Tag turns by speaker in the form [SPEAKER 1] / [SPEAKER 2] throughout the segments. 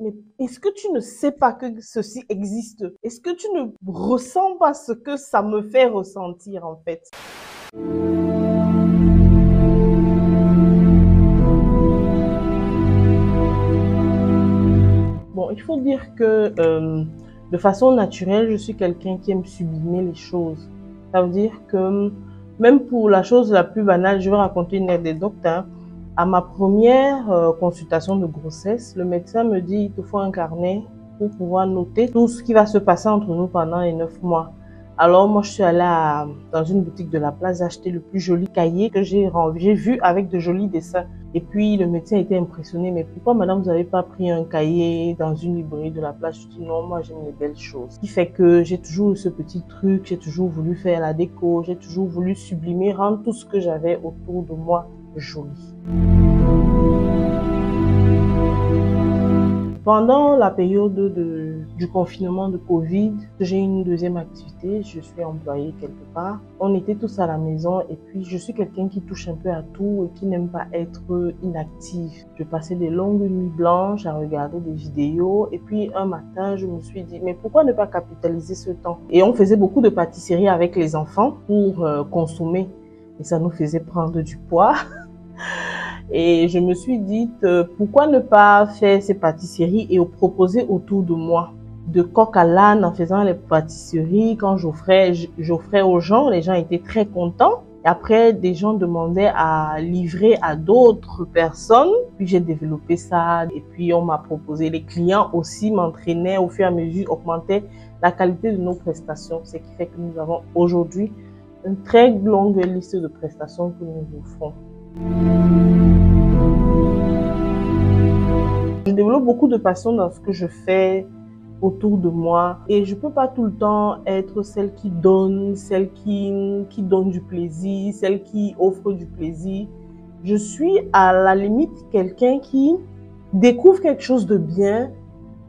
[SPEAKER 1] mais est-ce que tu ne sais pas que ceci existe? Est-ce que tu ne ressens pas ce que ça me fait ressentir en fait? Bon, il faut dire que de façon naturelle, je suis quelqu'un qui aime sublimer les choses. Ça veut dire que même pour la chose la plus banale, je vais raconter une anecdote. À ma première consultation de grossesse, le médecin me dit il te faut un carnet pour pouvoir noter tout ce qui va se passer entre nous pendant les 9 mois. Alors moi, je suis allée dans une boutique de la place acheter le plus joli cahier que j'ai vu avec de jolis dessins. Et puis le médecin était impressionné. Mais pourquoi madame, vous n'avez pas pris un cahier dans une librairie de la place? Je dis non, moi j'aime les belles choses. Ce qui fait que j'ai toujours eu ce petit truc, j'ai toujours voulu faire la déco, j'ai toujours voulu sublimer, rendre tout ce que j'avais autour de moi joli. Pendant la période du confinement de Covid, j'ai une deuxième activité, je suis employée quelque part. On était tous à la maison et puis je suis quelqu'un qui touche un peu à tout et qui n'aime pas être inactive. Je passais des longues nuits blanches à regarder des vidéos et puis un matin, je me suis dit, mais pourquoi ne pas capitaliser ce temps? Et on faisait beaucoup de pâtisserie avec les enfants pour consommer et ça nous faisait prendre du poids. Et je me suis dit, pourquoi ne pas faire ces pâtisseries et proposer autour de moi? De coq à l'âne en faisant les pâtisseries, quand j'offrais aux gens, les gens étaient très contents. Et après, des gens demandaient à livrer à d'autres personnes. Puis j'ai développé ça et puis on m'a proposé. Les clients aussi m'entraînaient au fur et à mesure, augmentaient la qualité de nos prestations. Ce qui fait que nous avons aujourd'hui une très longue liste de prestations que nous offrons. Je développe beaucoup de passion dans ce que je fais autour de moi et je peux pas tout le temps être celle qui donne, celle qui donne du plaisir, celle qui offre du plaisir. Je suis à la limite quelqu'un qui découvre quelque chose de bien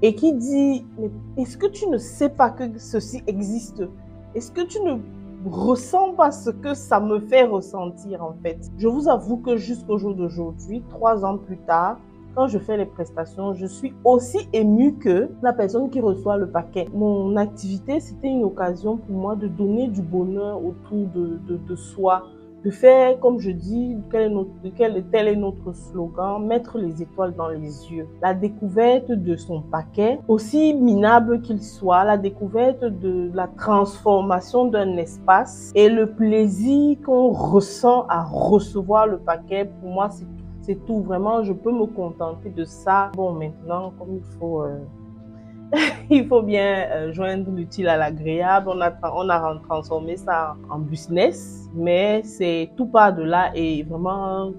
[SPEAKER 1] et qui dit mais est-ce que tu ne sais pas que ceci existe? Est-ce que tu ne ressens pas ce que ça me fait ressentir en fait? Je vous avoue que jusqu'au jour d'aujourd'hui, 3 ans plus tard, quand je fais les prestations, je suis aussi émue que la personne qui reçoit le paquet. Mon activité, c'était une occasion pour moi de donner du bonheur autour de soi, de faire, comme je dis, tel est notre slogan, mettre les étoiles dans les yeux. La découverte de son paquet, aussi minable qu'il soit, la découverte de la transformation d'un espace et le plaisir qu'on ressent à recevoir le paquet, pour moi, c'est tout. Vraiment, je peux me contenter de ça. Bon, maintenant, comme il faut bien joindre l'utile à l'agréable. On a transformé ça en business, mais c'est tout part de là et vraiment,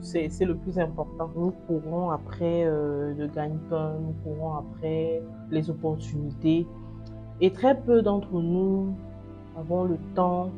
[SPEAKER 1] c'est le plus important. Nous courons après le gagne-pain, nous courons après les opportunités et très peu d'entre nous avons le temps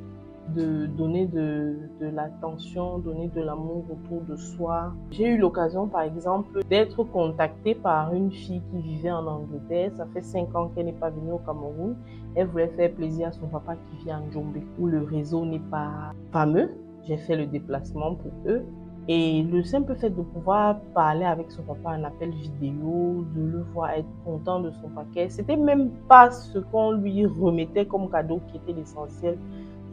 [SPEAKER 1] de donner de l'attention, donner de l'amour autour de soi. J'ai eu l'occasion, par exemple, d'être contactée par une fille qui vivait en Angleterre. Ça fait 5 ans qu'elle n'est pas venue au Cameroun. Elle voulait faire plaisir à son papa qui vit en Djombe, où le réseau n'est pas fameux. J'ai fait le déplacement pour eux. Et le simple fait de pouvoir parler avec son papa, un appel vidéo, de le voir être content de son paquet, c'était même pas ce qu'on lui remettait comme cadeau qui était l'essentiel.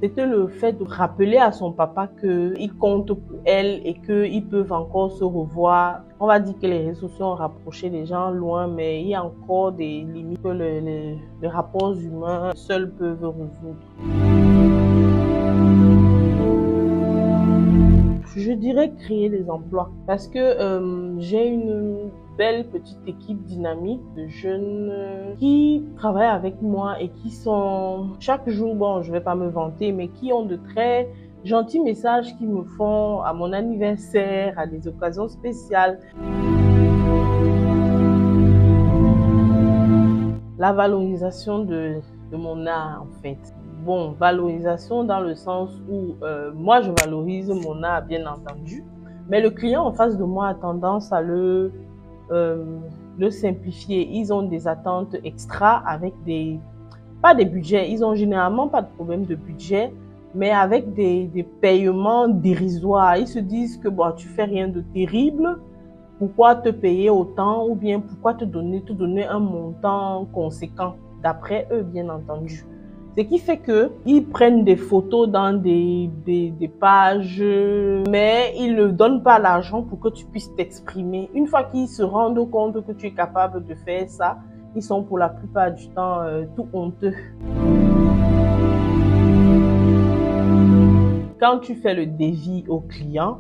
[SPEAKER 1] C'était le fait de rappeler à son papa qu'il compte pour elle et qu'ils peuvent encore se revoir. On va dire que les réseaux sociaux ont rapproché les gens loin, mais il y a encore des limites que les rapports humains seuls peuvent résoudre. Je dirais créer des emplois parce que j'ai une belle petite équipe dynamique de jeunes qui travaillent avec moi et qui sont chaque jour, bon, je vais pas me vanter, mais qui ont de très gentils messages qu'ils me font à mon anniversaire, à des occasions spéciales. La valorisation de mon art, en fait. Bon, valorisation dans le sens où moi, je valorise mon art, bien entendu, mais le client en face de moi a tendance à le simplifier. Ils ont des attentes extra avec pas des budgets. Ils ont généralement pas de problème de budget, mais avec des paiements dérisoires. Ils se disent que bon, tu fais rien de terrible, pourquoi te payer autant ou bien pourquoi te donner un montant conséquent, d'après eux, bien entendu. Ce qui fait qu'ils prennent des photos dans des pages, mais ils ne donnent pas l'argent pour que tu puisses t'exprimer. Une fois qu'ils se rendent compte que tu es capable de faire ça, ils sont pour la plupart du temps tout honteux. Quand tu fais le devis au client,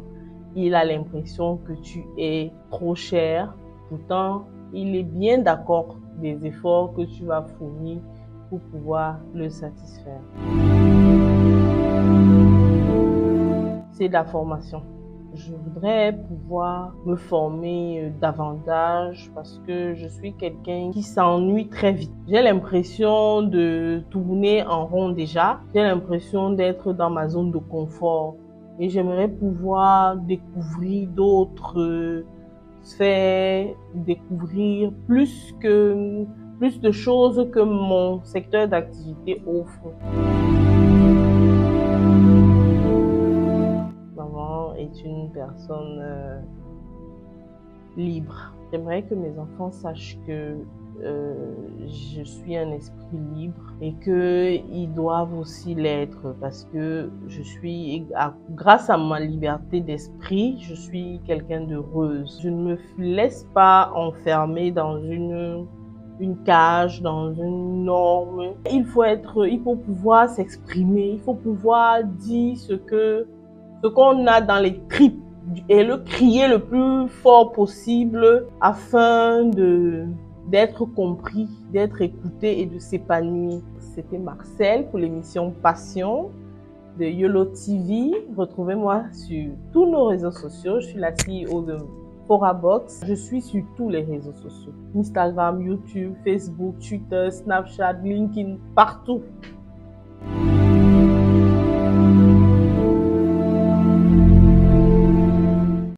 [SPEAKER 1] il a l'impression que tu es trop cher. Pourtant, il est bien d'accord des efforts que tu vas fournir pour pouvoir le satisfaire. C'est de la formation. Je voudrais pouvoir me former davantage parce que je suis quelqu'un qui s'ennuie très vite. J'ai l'impression de tourner en rond déjà. J'ai l'impression d'être dans ma zone de confort. Et j'aimerais pouvoir découvrir d'autres sphères, découvrir plus de choses que mon secteur d'activité offre. Maman est une personne libre. J'aimerais que mes enfants sachent que je suis un esprit libre et qu'ils doivent aussi l'être parce que grâce à ma liberté d'esprit, je suis quelqu'un d'heureuse. Je ne me laisse pas enfermer dans une cage, dans une norme. Il faut pouvoir s'exprimer, il faut pouvoir dire ce qu'on a dans les tripes et le crier le plus fort possible afin d'être compris, d'être écouté et de s'épanouir. C'était Marcel pour l'émission Passion de YOLO TV. Retrouvez-moi sur tous nos réseaux sociaux. Je suis la CEO de Forabox. Je suis sur tous les réseaux sociaux. Instagram, YouTube, Facebook, Twitter, Snapchat, LinkedIn, partout.